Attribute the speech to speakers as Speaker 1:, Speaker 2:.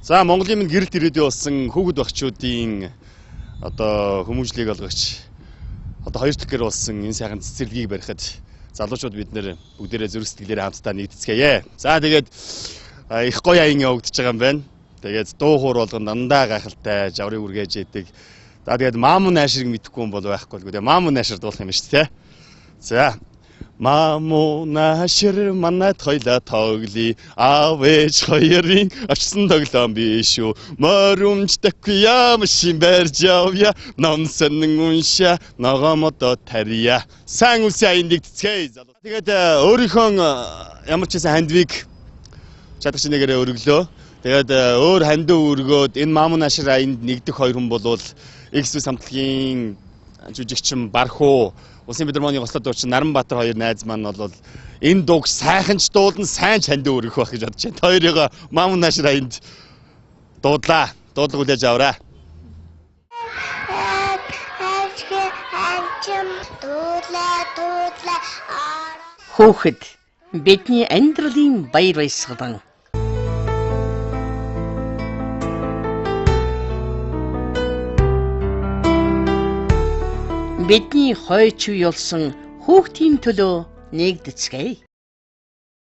Speaker 1: За Монголын минь гэрэлт ирээдүй болсон хүүхэд багчуудын одоо хүмүүжлийг олгогч одоо хоёр дахь гэр болсон энэ сайхан цэцэрлэгийг барихад залуучууд бид нэр бүгдээрээ зүрх сэтгэлээрээ хамтдаа нэгдэцгээе. За тэгээд их гоё аян явагдаж байгаа юм байна. Тэгээд дуу хуур болгон дандаа гайхалтай жаврыг үргээж идэг. За тэгээд Мамун Найшрыг мэдэхгүй юм бол байхгүй л дээ. Мамун Найшр дуулах юм шүү дээ. За Мамун Найшр манайд хоёлаа тоглоё. Аав ээж хоёрын очсон тоглоом биш үү. Моромжтойгүй юм шин барьж явъя. Ном сонин уншаа ногоомодо тарья. Сайн үсээ аян нэгдэцгээе. Тэгээд өөрийнхөө ямар ч хэсэн хандвиг чадах шинээрээ өргөлөө. Тэгээд өөр хандив өргөөд энэ Мамун Найшр аянд нэгдэх хоёр хүн болвол X-Web самтлагийн жүжигчин Бархуу Улсын Филармоны гослоо дуучин Наранбаатар хоёр найз маань бол энэ дууг сайхан ч дуулна, сайн ч хандив өргөх байх гэж бодож байна. Хоёрыг Мамун Найшр аянд дуудлаа. Дуудлага хүлээж аваарай.
Speaker 2: Хүүхэд бидний амьдралын баяр баясгалан. Бидний хойч үе болсон хүүхдийн төлөө нэгдэцгээе.